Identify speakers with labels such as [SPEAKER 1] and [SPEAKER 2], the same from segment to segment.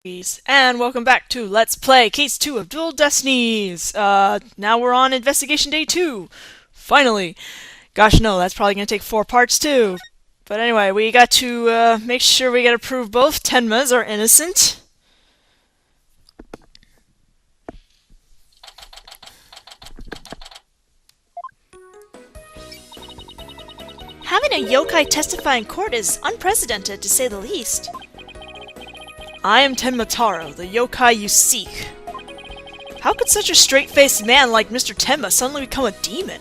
[SPEAKER 1] And welcome back to Let's Play Case 2 of Dual Destinies! Now we're on Investigation Day 2! Finally! Gosh, no, that's probably gonna take 4 parts too. But anyway, we got to, make sure we get to prove both Tenmas are innocent.
[SPEAKER 2] Having a yokai testify in court is unprecedented, to say the least.
[SPEAKER 1] I am Tenma Taro, the yokai you seek. How could such a straight-faced man like Mr. Tenma suddenly become a demon?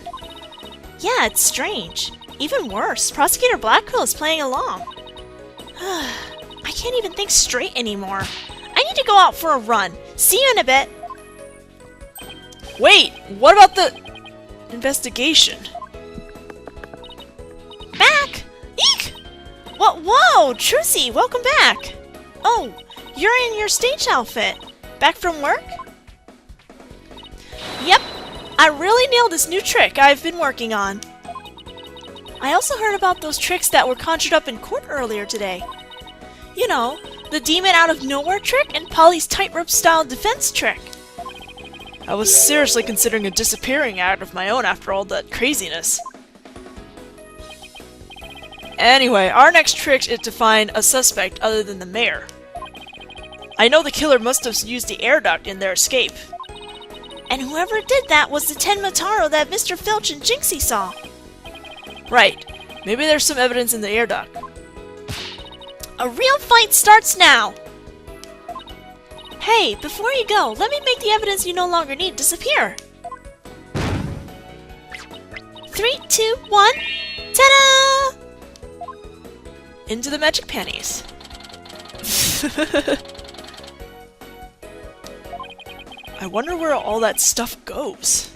[SPEAKER 2] Yeah, it's strange. Even worse, Prosecutor Blackquill is playing along. I can't even think straight anymore. I need to go out for a run. See you in a bit.
[SPEAKER 1] Wait, what about the investigation?
[SPEAKER 2] Back! Eek! What? Whoa, Trucy, welcome back. Oh, you're in your stage outfit. Back from work? Yep, I really nailed this new trick I've been working on. I also heard about those tricks that were conjured up in court earlier today. You know, the demon out of nowhere trick and Polly's tightrope style defense trick.
[SPEAKER 1] I was seriously considering a disappearing act of my own after all that craziness. Anyway, our next trick is to find a suspect other than the mayor. I know the killer must have used the air duct in their escape.
[SPEAKER 2] And whoever did that was the Tenma Taro that Mr. Filch and Jinxie saw.
[SPEAKER 1] Right. Maybe there's some evidence in the air duct.
[SPEAKER 2] A real fight starts now! Hey, before you go, let me make the evidence you no longer need disappear. 3, 2, 1, ta-da!
[SPEAKER 1] Into the magic panties. I wonder where all that stuff goes.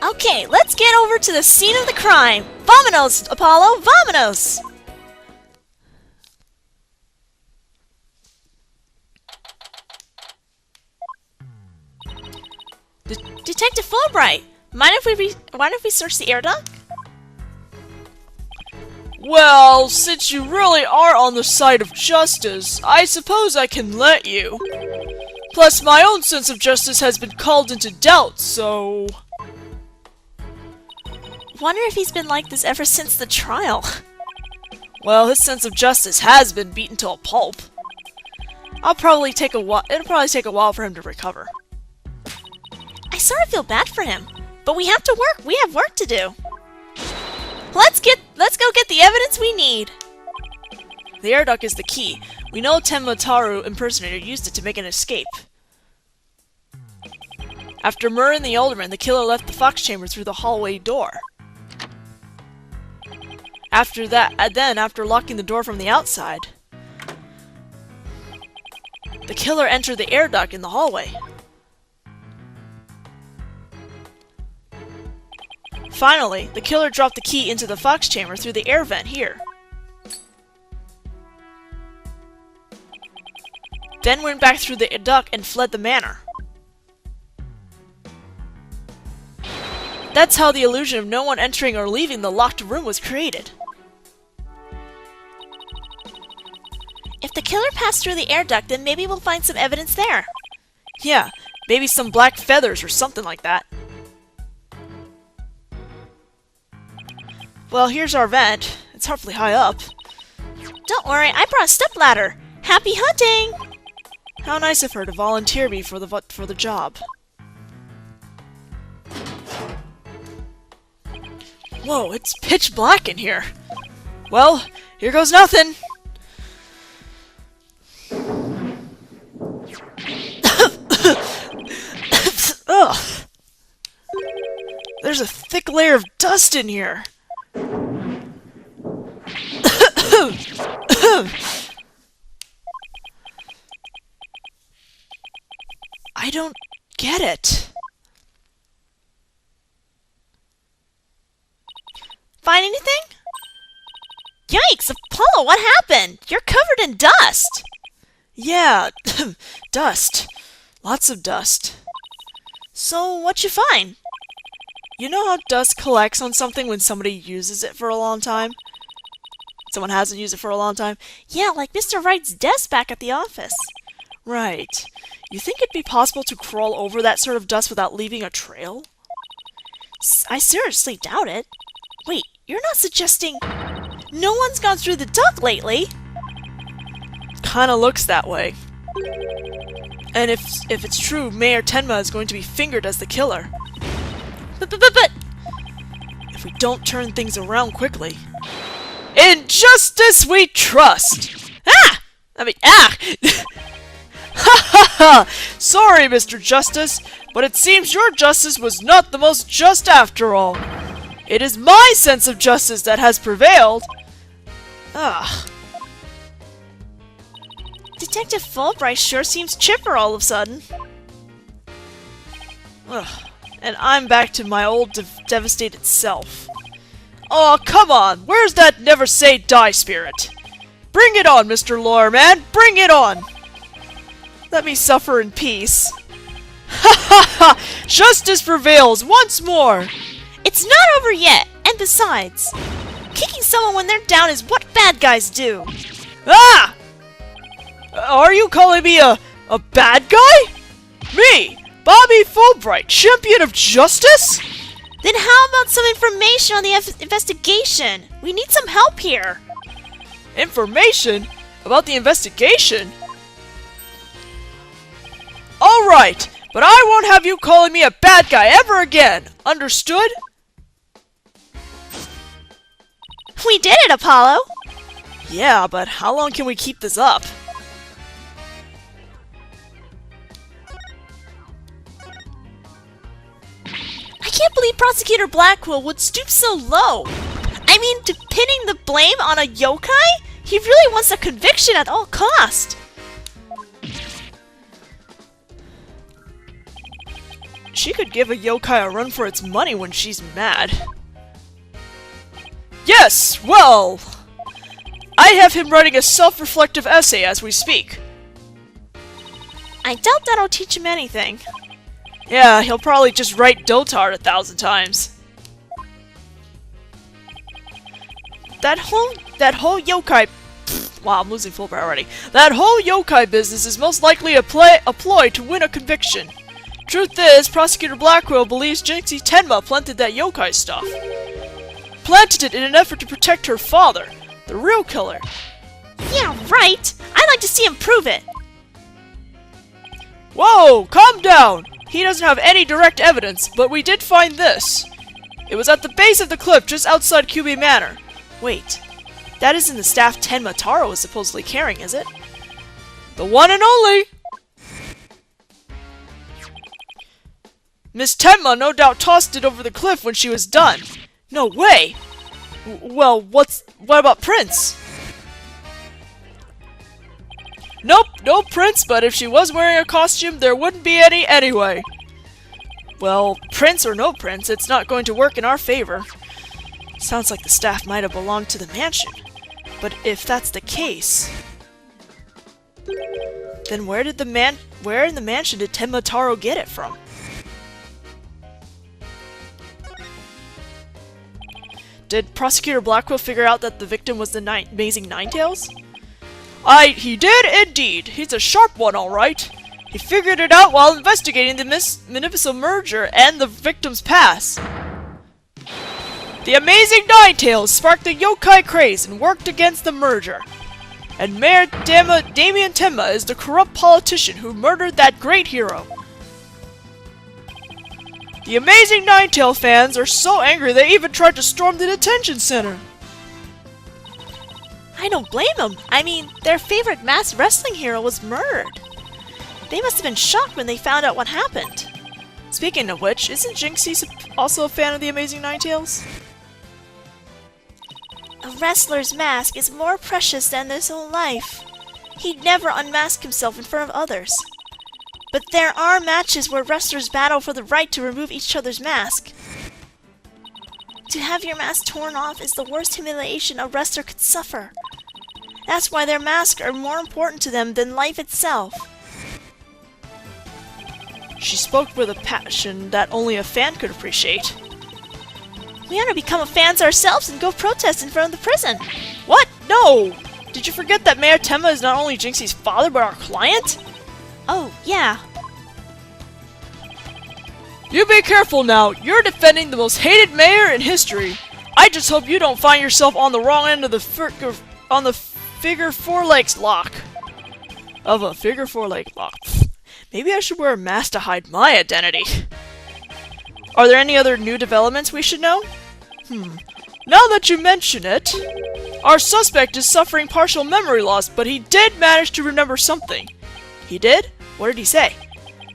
[SPEAKER 2] Okay, let's get over to the scene of the crime! Vamonos, Apollo! Vamonos! Detective Fulbright! Mind if we search the air duct?
[SPEAKER 1] Well, since you really are on the side of justice, I suppose I can let you. Plus, my own sense of justice has been called into doubt, so...
[SPEAKER 2] Wonder if he's been like this ever since the trial.
[SPEAKER 1] Well, his sense of justice has been beaten to a pulp. It'll probably take a while for him to recover.
[SPEAKER 2] I sort of feel bad for him, but we have to work. We have work to do. Let's go get the evidence we need.
[SPEAKER 1] The air duct is the key. We know Tenma Taro impersonator used it to make an escape. After murdering the alderman, the killer left the fox chamber through the hallway door. After locking the door from the outside, the killer entered the air duct in the hallway. Finally, the killer dropped the key into the fox chamber through the air vent here. Then went back through the duct and fled the manor. That's how the illusion of no one entering or leaving the locked room was created.
[SPEAKER 2] If the killer passed through the air duct, then maybe we'll find some evidence there.
[SPEAKER 1] Yeah, maybe some black feathers or something like that. Well, here's our vent. It's awfully high up.
[SPEAKER 2] Don't worry, I brought a stepladder. Happy hunting!
[SPEAKER 1] How nice of her to volunteer me for the job. Whoa, it's pitch black in here. Well, here goes nothing. Ugh. There's a thick layer of dust in here. I don't get it.
[SPEAKER 2] Find anything? Yikes, Apollo, what happened? You're covered in dust.
[SPEAKER 1] Yeah, dust. Lots of dust.
[SPEAKER 2] So, what'd you find?
[SPEAKER 1] You know how dust collects on something when somebody uses it for a long time? someone hasn't used it for a long time.
[SPEAKER 2] Yeah, like Mr. Wright's desk back at the office.
[SPEAKER 1] Right. You think it'd be possible to crawl over that sort of dust without leaving a trail?
[SPEAKER 2] I seriously doubt it. Wait, you're not suggesting no one's gone through the duct lately?
[SPEAKER 1] Kinda looks that way. And if it's true, Mayor Tenma is going to be fingered as the killer.
[SPEAKER 2] But...
[SPEAKER 1] If we don't turn things around quickly. In justice we trust!
[SPEAKER 2] Ah!
[SPEAKER 1] Ha ha ha! Sorry, Mr. Justice, but it seems your justice was not the most just after all. It is my sense of justice that has prevailed. Ah.
[SPEAKER 2] Detective Fulbright sure seems chipper all of a sudden.
[SPEAKER 1] Ugh. And I'm back to my old devastated self. Oh, come on! Where's that never say die spirit? Bring it on, Mr. Loreman! Bring it on! Let me suffer in peace. Ha ha ha! Justice prevails once more!
[SPEAKER 2] It's not over yet, and besides, kicking someone when they're down is what bad guys do.
[SPEAKER 1] Ah! Are you calling me a bad guy? Me, Bobby Fulbright, champion of justice?
[SPEAKER 2] Then how about some information on the investigation? We need some help here.
[SPEAKER 1] Information? About the investigation? Alright, but I won't have you calling me a bad guy ever again. Understood?
[SPEAKER 2] We did it, Apollo!
[SPEAKER 1] Yeah, but how long can we keep this up?
[SPEAKER 2] I can't believe Prosecutor Blackwell would stoop so low. I mean, to pinning the blame on a yokai? He really wants a conviction at all cost.
[SPEAKER 1] She could give a yokai a run for its money when she's mad. Yes, well, I have him writing a self-reflective essay as we speak.
[SPEAKER 2] I doubt that'll teach him anything.
[SPEAKER 1] Yeah, he'll probably just write Dotard 1,000 times. That whole yokai... Wow, I'm losing Fulbright already. That whole yokai business is most likely a ploy to win a conviction. Truth is, Prosecutor Blackwell believes Jinxie Tenma planted that yokai stuff. Planted it in an effort to protect her father, the real killer.
[SPEAKER 2] Yeah, right! I'd like to see him prove it!
[SPEAKER 1] Whoa, calm down! He doesn't have any direct evidence, but we did find this. It was at the base of the cliff just outside QB Manor. Wait, that isn't the staff Tenma Taro is supposedly carrying, is it? The one and only! Miss Tenma no doubt tossed it over the cliff when she was done. No way! Well, what about Prince? Nope, no Prince, but if she was wearing a costume, there wouldn't be any anyway. Well, Prince or no Prince, it's not going to work in our favor. Sounds like the staff might have belonged to the mansion. But if that's the case... Then where in the mansion did Tenma Taro get it from? Did Prosecutor Blackwell figure out that the victim was the Amazing Ninetales? He did indeed. He's a sharp one, all right. He figured it out while investigating the Munificent merger and the victim's past. The Amazing Ninetales sparked the yokai craze and worked against the merger. And Mayor Damien Tenma is the corrupt politician who murdered that great hero. The Amazing Ninetale fans are so angry they even tried to storm the detention center.
[SPEAKER 2] I don't blame them. I mean, their favorite masked wrestling hero was murdered. They must have been shocked when they found out what happened.
[SPEAKER 1] Speaking of which, isn't Jinxie also a fan of the Amazing Ninetales?
[SPEAKER 2] A wrestler's mask is more precious than his own life. He'd never unmask himself in front of others. But there are matches where wrestlers battle for the right to remove each other's mask. To have your mask torn off is the worst humiliation a wrestler could suffer. That's why their masks are more important to them than life itself.
[SPEAKER 1] She spoke with a passion that only a fan could appreciate.
[SPEAKER 2] We ought to become fans ourselves and go protest in front of the prison. What?
[SPEAKER 1] No! Did you forget that Mayor Tenma is not only Jinxie's father, but our client?
[SPEAKER 2] Oh, yeah.
[SPEAKER 1] You be careful now. You're defending the most hated mayor in history. I just hope you don't find yourself on the wrong end of the figure four legs lock. Of a figure four leg lock. Maybe I should wear a mask to hide my identity. Are there any other new developments we should know? Now that you mention it, our suspect is suffering partial memory loss, but he did manage to remember something. He did? What did he say?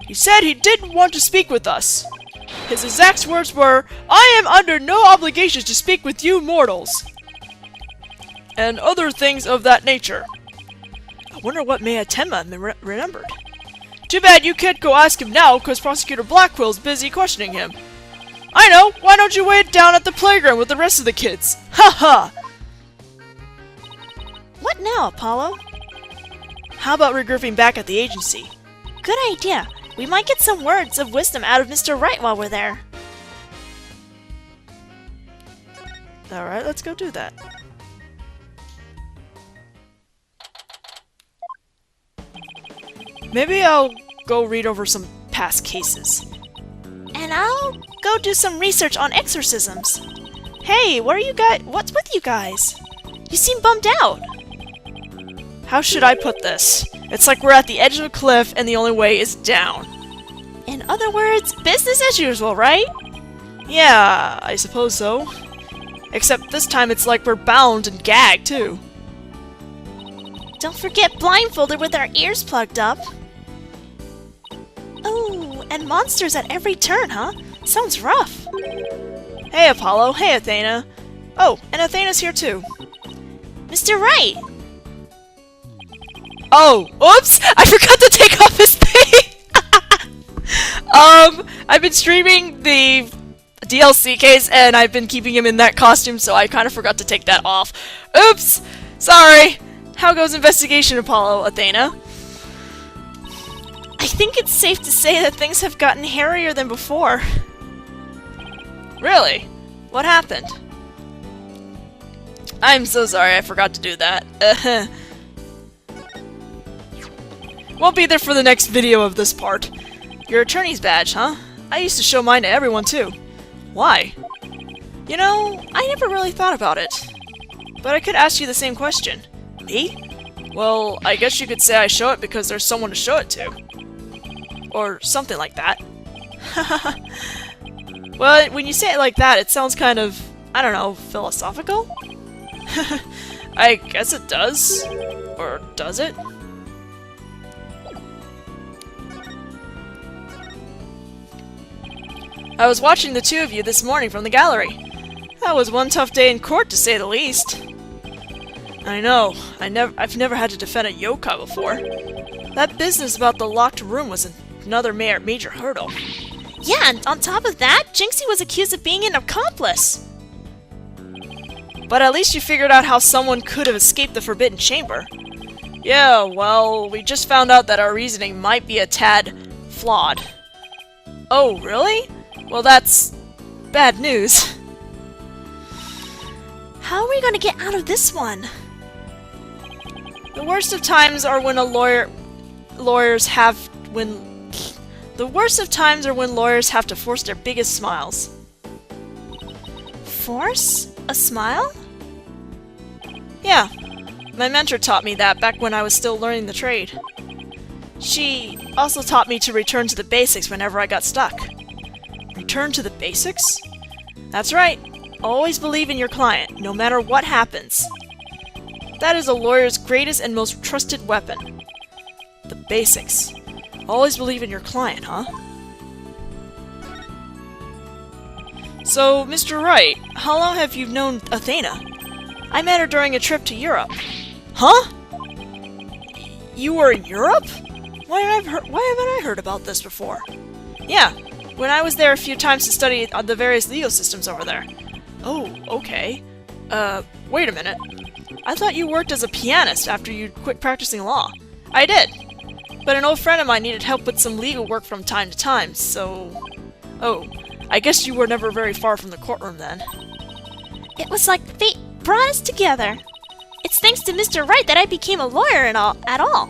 [SPEAKER 1] He said he didn't want to speak with us. His exact words were, "I am under no obligations to speak with you mortals." And other things of that nature. I wonder what Mayor Tenma remembered. Too bad you can't go ask him now, because Prosecutor Blackwell's busy questioning him. I know! Why don't you wait down at the playground with the rest of the kids? Ha ha!
[SPEAKER 2] What now, Apollo?
[SPEAKER 1] How about regrouping back at the agency?
[SPEAKER 2] Good idea. We might get some words of wisdom out of Mr. Wright while we're there.
[SPEAKER 1] Alright, let's go do that. Maybe I'll go read over some past cases.
[SPEAKER 2] And I'll go do some research on exorcisms. Hey, what's with you guys? You seem bummed out.
[SPEAKER 1] How should I put this? It's like we're at the edge of a cliff and the only way is down.
[SPEAKER 2] In other words, business as usual, right?
[SPEAKER 1] Yeah, I suppose so. Except this time it's like we're bound and gagged, too.
[SPEAKER 2] Don't forget blindfolded with our ears plugged up. Oh, and monsters at every turn, huh? Sounds rough.
[SPEAKER 1] Hey, Apollo. Hey, Athena. Oh, and Athena's here, too.
[SPEAKER 2] Mr. Wright!
[SPEAKER 1] Oh, oops! I forgot to take off his thing! I've been streaming the DLC case, and I've been keeping him in that costume, so I kind of forgot to take that off. Oops! Sorry! How goes investigation, Apollo, Athena?
[SPEAKER 2] I think it's safe to say that things have gotten hairier than before.
[SPEAKER 1] Really? What happened? I'm so sorry, I forgot to do that. Won't be there for the next video of this part. Your attorney's badge, huh? I used to show mine to everyone, too. Why? You know, I never really thought about it. But I could ask you the same question. Me? Well, I guess you could say I show it because there's someone to show it to. Or something like that. Well, when you say it like that, it sounds kind of, I don't know, philosophical? I guess it does. Or does it? I was watching the two of you this morning from the gallery. That was one tough day in court, to say the least. I know. I've never had to defend a yokai before. That business about the locked room was another major hurdle.
[SPEAKER 2] Yeah, and on top of that, Jinxie was accused of being an accomplice.
[SPEAKER 1] But at least you figured out how someone could have escaped the Forbidden Chamber. Yeah, well, we just found out that our reasoning might be a tad flawed. Oh, really? Well, that's bad news.
[SPEAKER 2] How are we gonna get out of this one?
[SPEAKER 1] The worst of times are when lawyers have to force their biggest smiles.
[SPEAKER 2] Force a smile?
[SPEAKER 1] Yeah, my mentor taught me that back when I was still learning the trade. She also taught me to return to the basics whenever I got stuck. Return to the basics? That's right. Always believe in your client, no matter what happens. That is a lawyer's greatest and most trusted weapon. The basics. Always believe in your client, huh? So, Mr. Wright, how long have you known Athena? I met her during a trip to Europe. Huh? You were in Europe? Why haven't I heard about this before? Yeah, when I was there a few times to study the various legal systems over there. Oh, okay. Wait a minute. I thought you worked as a pianist after you quit practicing law. I did. But an old friend of mine needed help with some legal work from time to time, so... Oh, I guess you were never very far from the courtroom then.
[SPEAKER 2] It was like fate brought us together. It's thanks to Mr. Wright that I became a lawyer and all at all.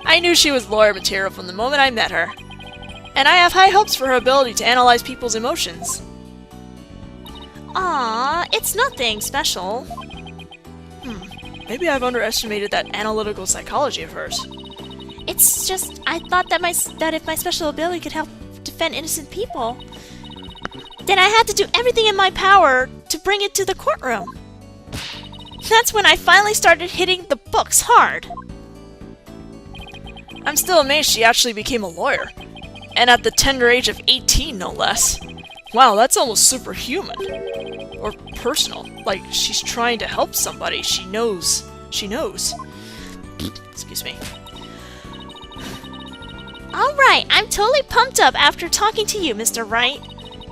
[SPEAKER 1] I knew she was lawyer material from the moment I met her. And I have high hopes for her ability to analyze people's emotions.
[SPEAKER 2] Aww, it's nothing special.
[SPEAKER 1] Maybe I've underestimated that analytical psychology of hers.
[SPEAKER 2] It's just, I thought that if my special ability could help defend innocent people, then I had to do everything in my power to bring it to the courtroom. That's when I finally started hitting the books hard.
[SPEAKER 1] I'm still amazed she actually became a lawyer. And at the tender age of 18, no less. Wow, that's almost superhuman. Or personal. Like, she's trying to help somebody. She knows. She knows. Excuse me.
[SPEAKER 2] Alright, I'm totally pumped up after talking to you, Mr. Wright.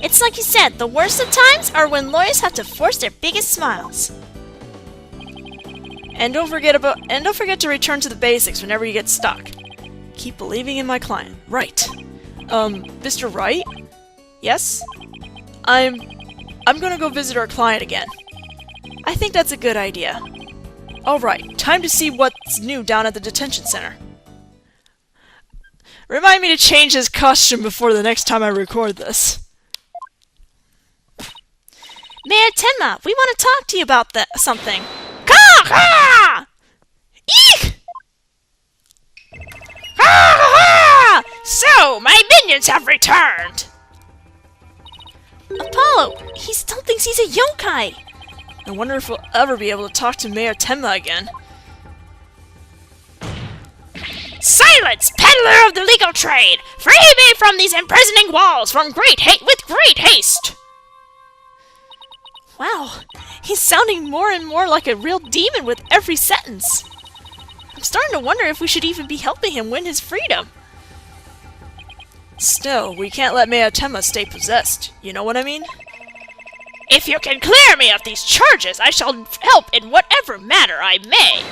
[SPEAKER 2] It's like you said, the worst of times are when lawyers have to force their biggest smiles.
[SPEAKER 1] And don't forget to return to the basics whenever you get stuck. Keep believing in my client. Right. Mr. Wright? Yes? I'm gonna go visit our client again. I think that's a good idea. Alright, time to see what's new down at the detention center. Remind me to change his costume before the next time I record this.
[SPEAKER 2] Mayor Tenma, we want to talk to you about something. Ka-ha! Eek!
[SPEAKER 3] Ha! So, my minions have returned!
[SPEAKER 2] Apollo, he still thinks he's a yokai!
[SPEAKER 1] I wonder if we'll ever be able to talk to Mayor Tenma again.
[SPEAKER 3] Silence, peddler of the legal trade! Free me from these imprisoning walls with great haste!
[SPEAKER 2] Wow, he's sounding more and more like a real demon with every sentence. I'm starting to wonder if we should even be helping him win his freedom.
[SPEAKER 1] Still, we can't let Mayor Tenma stay possessed. You know what I mean?
[SPEAKER 3] If you can clear me of these charges, I shall help in whatever manner I may.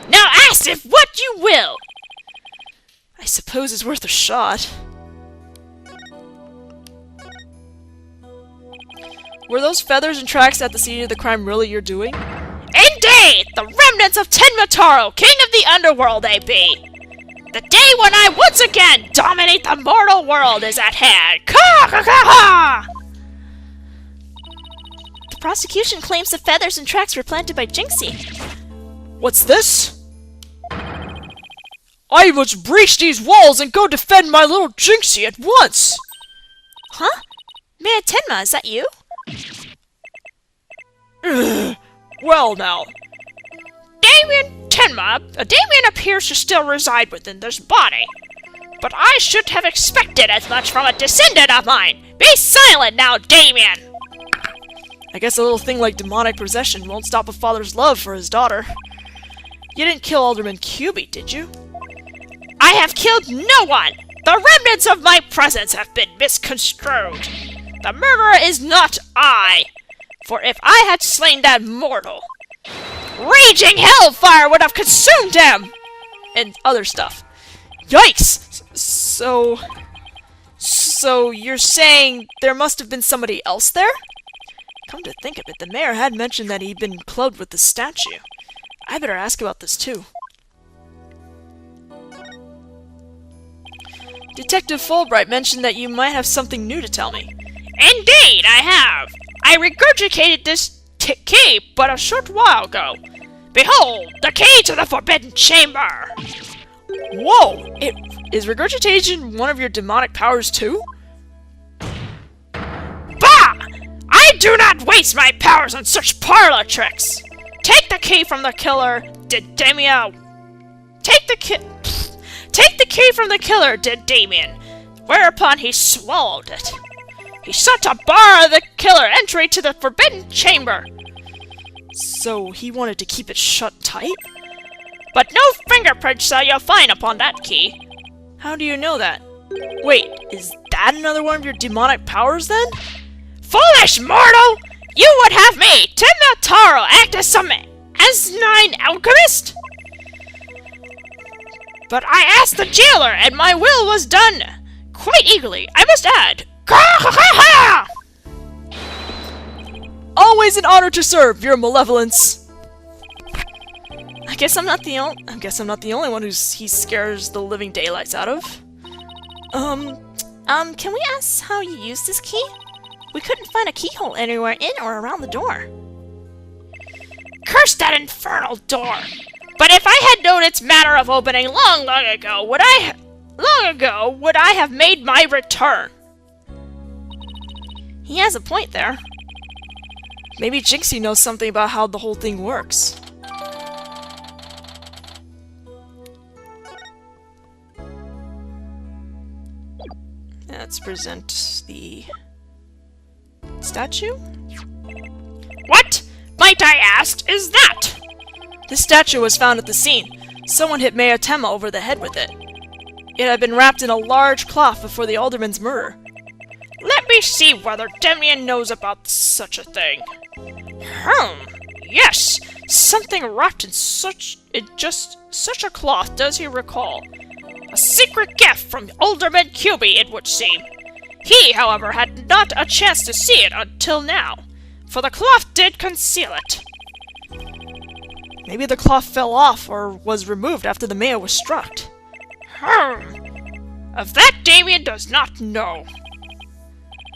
[SPEAKER 3] Now ask if what you will!
[SPEAKER 1] I suppose it's worth a shot. Were those feathers and tracks at the scene of the crime really your doing?
[SPEAKER 3] Indeed! The remnants of Tenma Taro, king of the underworld they be! The day when I once again dominate the mortal world is at hand! Ka-ka-ka-ha!
[SPEAKER 2] The prosecution claims the feathers and tracks were planted by Jinxie.
[SPEAKER 1] What's this? I must breach these walls and go defend my little Jinxie at once!
[SPEAKER 2] Huh? Mayor Tenma, is that you?
[SPEAKER 1] Well now.
[SPEAKER 3] Damien appears to still reside within this body. But I should have expected as much from a descendant of mine! Be silent now, Damien!
[SPEAKER 1] I guess a little thing like demonic possession won't stop a father's love for his daughter. You didn't kill Alderman Cubie, did you?
[SPEAKER 3] I have killed no one! The remnants of my presence have been misconstrued. The murderer is not I! For if I had slain that mortal, raging hellfire would have consumed him!
[SPEAKER 1] And other stuff. Yikes! So you're saying there must have been somebody else there? Come to think of it, the mayor had mentioned that he'd been clothed with the statue. I better ask about this too. Detective Fulbright mentioned that you might have something new to tell me.
[SPEAKER 3] Indeed, I have! I regurgitated this key but a short while ago. Behold, the key to the Forbidden Chamber!
[SPEAKER 1] Whoa! Is regurgitation one of your demonic powers too?
[SPEAKER 3] Bah! I do not waste my powers on such parlor tricks! Take the key from the killer, Take the key from the killer, did Damien, whereupon he swallowed it. He sought to bar the killer entry to the Forbidden Chamber.
[SPEAKER 1] So he wanted to keep it shut tight?
[SPEAKER 3] But no fingerprints shall you find upon that key.
[SPEAKER 1] How do you know that? Wait, is that another one of your demonic powers then?
[SPEAKER 3] Foolish mortal! You would have me, Tenma Taro, act as some asinine alchemist? But I asked the jailer, and my will was done quite eagerly, I must add.
[SPEAKER 1] always an honor to serve, your malevolence.
[SPEAKER 2] I guess I'm not the only one he scares the living daylights out of. Can we ask how you use this key? We couldn't find a keyhole anywhere in or around the door.
[SPEAKER 3] Curse that infernal door! But if I had known its manner of opening long ago, would I have made my return?
[SPEAKER 2] He has a point there.
[SPEAKER 1] Maybe Jinxie knows something about how the whole thing works. Let's present the statue.
[SPEAKER 3] What, might I ask, is that?
[SPEAKER 1] This statue was found at the scene. Someone hit Mayor Tenma over the head with it. It had been wrapped in a large cloth before the alderman's murder.
[SPEAKER 3] Let me see whether Demian knows about such a thing. Yes, something wrapped in such a cloth does he recall. A secret gift from Alderman Cuby, it would seem. He, however, had not a chance to see it until now, for the cloth did conceal it.
[SPEAKER 1] Maybe the cloth fell off or was removed after the mayor was struck.
[SPEAKER 3] Of that Damien does not know.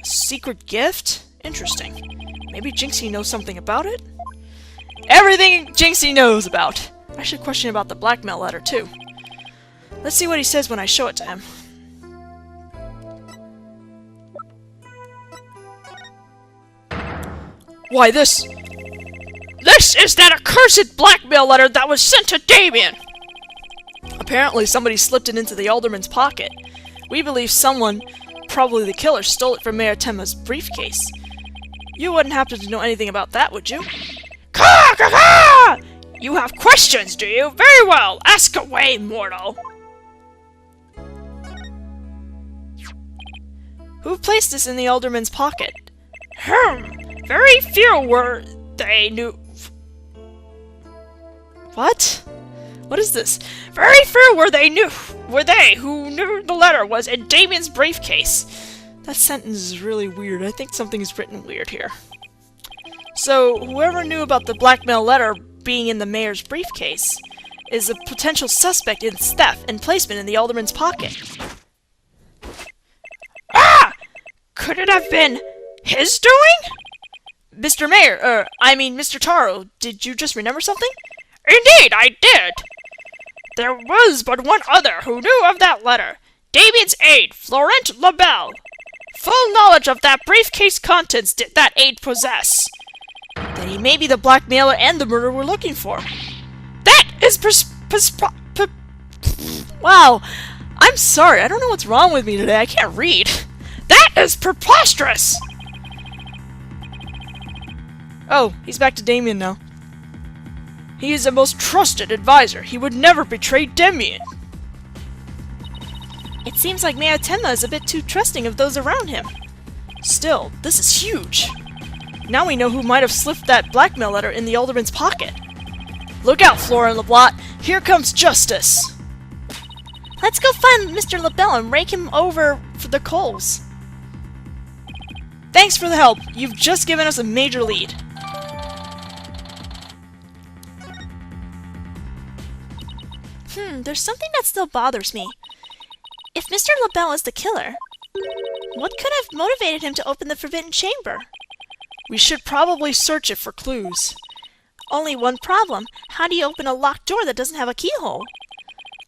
[SPEAKER 1] A secret gift? Interesting. Maybe Jinxie knows something about it? Everything Jinxie knows about! I should question about the blackmail letter, too. Let's see what he says when I show it to him. Why, this is that accursed blackmail letter that was sent to Damien! Apparently somebody slipped it into the alderman's pocket. We believe someone, probably the killer, stole it from Mayor Tenma's briefcase. You wouldn't happen to know anything about that, would you?
[SPEAKER 3] Caw, caw, caw! You have questions, do you? Very well, ask away, mortal.
[SPEAKER 1] Who placed this in the alderman's pocket?
[SPEAKER 3] Very few were they knew.
[SPEAKER 1] What? What is this?
[SPEAKER 3] Very few were they who knew the letter was in Damien's briefcase.
[SPEAKER 1] That sentence is really weird. I think something is written weird here. So, whoever knew about the blackmail letter being in the mayor's briefcase is a potential suspect in its theft and placement in the alderman's pocket.
[SPEAKER 3] Could it have been his doing?
[SPEAKER 1] Mr. Mayor, Mr. Taro, did you just remember something?
[SPEAKER 3] Indeed, I did. There was but one other who knew of that letter. Damien's aide, Florent Labelle. Full knowledge of that briefcase contents did that aide possess.
[SPEAKER 1] Then he may be the blackmailer and the murderer we're looking for.
[SPEAKER 3] That is
[SPEAKER 1] Wow, I'm sorry, I don't know what's wrong with me today, I can't read.
[SPEAKER 3] That is preposterous!
[SPEAKER 1] Oh, he's back to Damien now. He is a most trusted advisor. He would never betray Damien.
[SPEAKER 2] It seems like Mayor Tenma is a bit too trusting of those around him.
[SPEAKER 1] Still, this is huge. Now we know who might have slipped that blackmail letter in the alderman's pocket. Look out, Flora and LeBlanc. Here comes justice.
[SPEAKER 2] Let's go find Mr. Labelle and rake him over for the coals.
[SPEAKER 1] Thanks for the help. You've just given us a major lead.
[SPEAKER 2] There's something that still bothers me. If Mr. Labelle is the killer, what could have motivated him to open the Forbidden Chamber?
[SPEAKER 1] We should probably search it for clues.
[SPEAKER 2] Only one problem. How do you open a locked door that doesn't have a keyhole?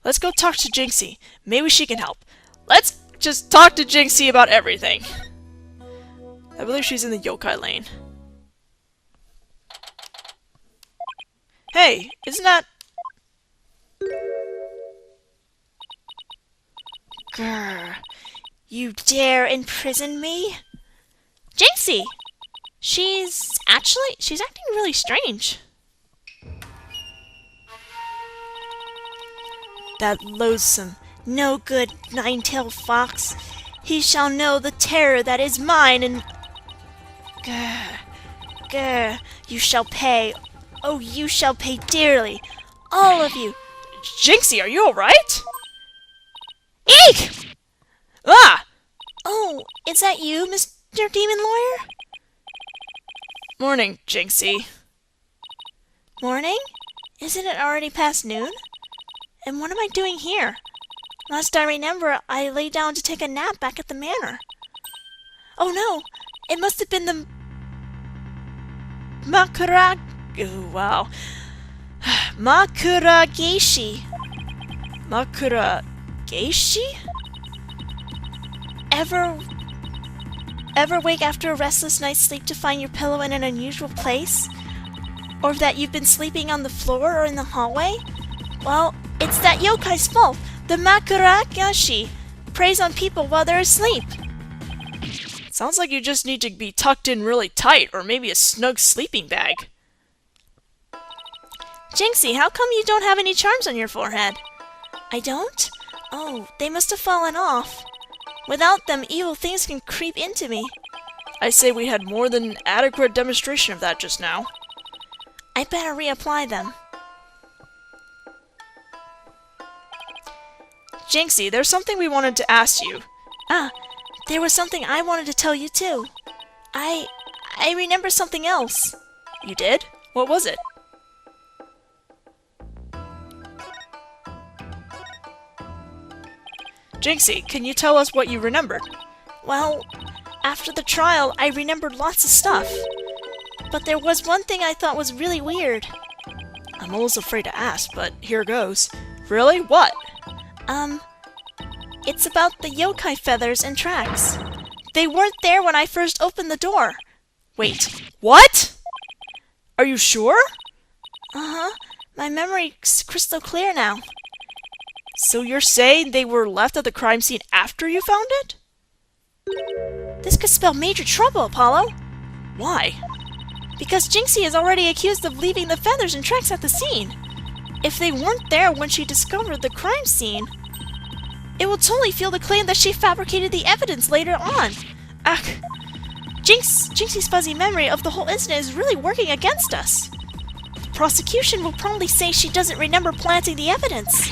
[SPEAKER 1] Let's go talk to Jinxie. Maybe she can help. Let's just talk to Jinxie about everything. I believe she's in the yokai lane. Hey, isn't that...
[SPEAKER 2] Grr. You dare imprison me? Jinxie! She's acting really strange. That loathsome, no-good nine-tailed fox. He shall know the terror that is mine and... Grr. Grr. You shall pay. Oh, you shall pay dearly. All of you.
[SPEAKER 1] Jinxie, are you alright?
[SPEAKER 2] Eek!
[SPEAKER 1] Ah!
[SPEAKER 2] Oh, is that you, Mr. Demon Lawyer?
[SPEAKER 1] Morning, Jinxie.
[SPEAKER 2] Morning? Isn't it already past noon? And what am I doing here? Last I remember, I lay down to take a nap back at the manor. Oh no! It must have been the wow. Makurageishi.
[SPEAKER 1] Makurageishi?
[SPEAKER 2] Ever wake after a restless night's sleep to find your pillow in an unusual place? Or that you've been sleeping on the floor or in the hallway? Well, it's that yokai's fault. The Makuragashi preys on people while they're asleep.
[SPEAKER 1] Sounds like you just need to be tucked in really tight, or maybe a snug sleeping bag.
[SPEAKER 2] Jinxie, how come you don't have any charms on your forehead? I don't? Oh, they must have fallen off. Without them, evil things can creep into me.
[SPEAKER 1] I say we had more than an adequate demonstration of that just now.
[SPEAKER 2] I better reapply them.
[SPEAKER 1] Jinxie, there's something we wanted to ask you.
[SPEAKER 2] Ah, there was something I wanted to tell you too. I remember something else.
[SPEAKER 1] You did? What was it? Jinxie, can you tell us what you remembered?
[SPEAKER 2] Well, after the trial, I remembered lots of stuff. But there was one thing I thought was really weird.
[SPEAKER 1] I'm almost afraid to ask, but here goes. Really? What?
[SPEAKER 2] It's about the yokai feathers and tracks. They weren't there when I first opened the door.
[SPEAKER 1] Wait, what? Are you sure?
[SPEAKER 2] Uh-huh. My memory's crystal clear now.
[SPEAKER 1] So you're saying they were left at the crime scene after you found it?
[SPEAKER 2] This could spell major trouble, Apollo.
[SPEAKER 1] Why?
[SPEAKER 2] Because Jinxie is already accused of leaving the feathers and tracks at the scene. If they weren't there when she discovered the crime scene, it will totally fuel the claim that she fabricated the evidence later on. Ugh. Jinxie's fuzzy memory of the whole incident is really working against us. The prosecution will probably say she doesn't remember planting the evidence.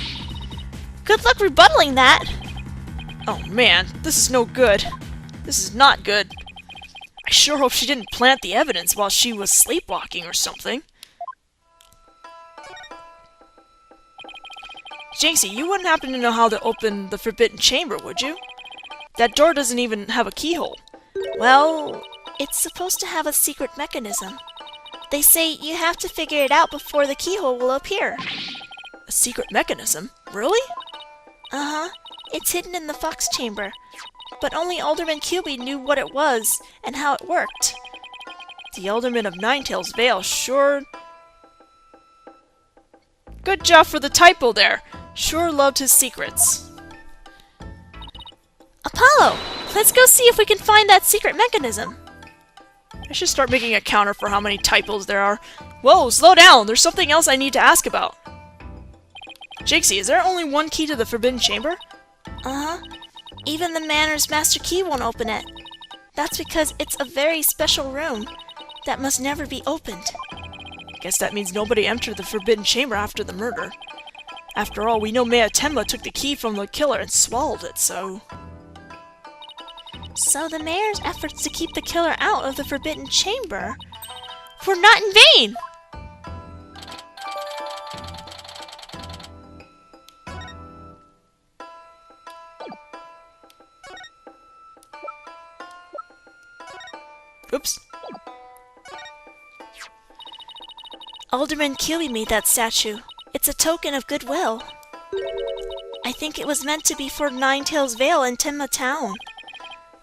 [SPEAKER 2] Good luck rebuttaling that.
[SPEAKER 1] Oh man, this is no good. This is not good. I sure hope she didn't plant the evidence while she was sleepwalking or something. Jinxie, you wouldn't happen to know how to open the Forbidden Chamber, would you? That door doesn't even have a keyhole.
[SPEAKER 2] Well, it's supposed to have a secret mechanism. They say you have to figure it out before the keyhole will appear.
[SPEAKER 1] A secret mechanism? Really?
[SPEAKER 2] Uh-huh. It's hidden in the Fox Chamber. But only Alderman Kilby knew what it was and how it worked.
[SPEAKER 1] The Alderman of Ninetails Vale sure... Good job for the typo there. Sure loved his secrets.
[SPEAKER 2] Apollo! Let's go see if we can find that secret mechanism.
[SPEAKER 1] I should start making a counter for how many typos there are. Whoa, slow down! There's something else I need to ask about. Jinxie, is there only one key to the Forbidden Chamber?
[SPEAKER 2] Uh-huh. Even the Manor's Master Key won't open it. That's because it's a very special room that must never be opened.
[SPEAKER 1] Guess that means nobody entered the Forbidden Chamber after the murder. After all, we know Tenma took the key from the killer and swallowed it, so...
[SPEAKER 2] So the mayor's efforts to keep the killer out of the Forbidden Chamber were not in vain!
[SPEAKER 1] Oops.
[SPEAKER 2] Alderman Kilby made that statue. It's a token of goodwill. I think it was meant to be for Ninetails Vale and Tenma Town.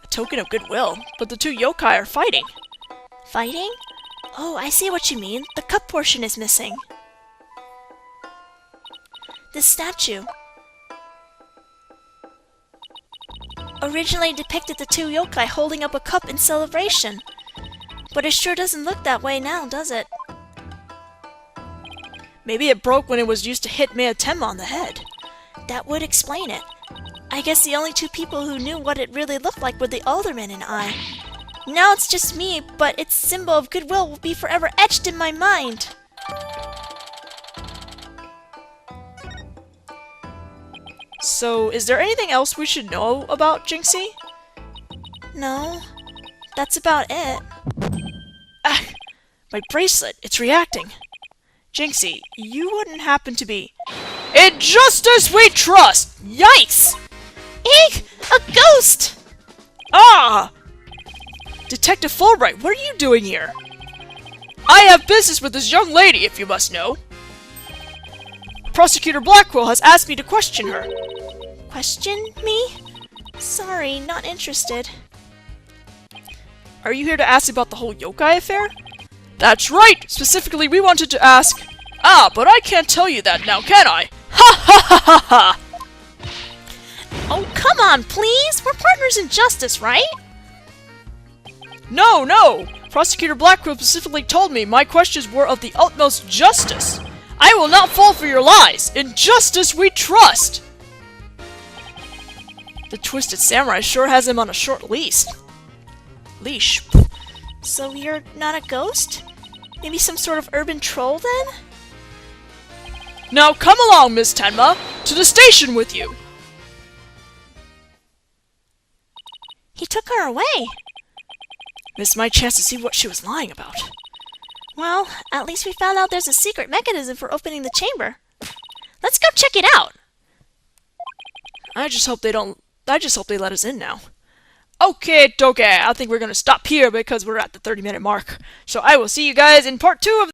[SPEAKER 1] A token of goodwill? But the two yokai are fighting.
[SPEAKER 2] Fighting? Oh, I see what you mean. The cup portion is missing. This statue originally depicted the two yokai holding up a cup in celebration. But it sure doesn't look that way now, does it?
[SPEAKER 1] Maybe it broke when it was used to hit Tenma on the head.
[SPEAKER 2] That would explain it. I guess the only two people who knew what it really looked like were the Alderman and I. Now it's just me, but its symbol of goodwill will be forever etched in my mind.
[SPEAKER 1] So, is there anything else we should know about Jinxie?
[SPEAKER 2] No, that's about it.
[SPEAKER 1] Ah, My bracelet, it's reacting. Jinxie, you wouldn't happen to be... In justice we trust! Yikes!
[SPEAKER 2] Eek! A ghost!
[SPEAKER 1] Ah! Detective Fulbright, what are you doing here? I have business with this young lady, if you must know. Prosecutor Blackwell has asked me to question her.
[SPEAKER 2] Question me? Sorry, not interested.
[SPEAKER 1] Are you here to ask about the whole yokai affair? That's right! Specifically, we wanted to ask... Ah, but I can't tell you that now, can I? Ha ha ha ha ha!
[SPEAKER 2] Oh, come on, please! We're partners in justice, right?
[SPEAKER 1] No, no! Prosecutor Blackwell specifically told me my questions were of the utmost justice. I will not fall for your lies! In justice we trust! The Twisted Samurai sure has him on a short leash.
[SPEAKER 2] So you're not a ghost? Maybe some sort of urban troll, then?
[SPEAKER 1] Now come along, Miss Tenma! To the station with you!
[SPEAKER 2] He took her away.
[SPEAKER 1] Missed my chance to see what she was lying about.
[SPEAKER 2] Well, at least we found out there's a secret mechanism for opening the chamber. Let's go check it out!
[SPEAKER 1] I just hope they let us in now. Okay, I think we're gonna stop here because we're at the 30-minute mark. So I will see you guys in part 2 of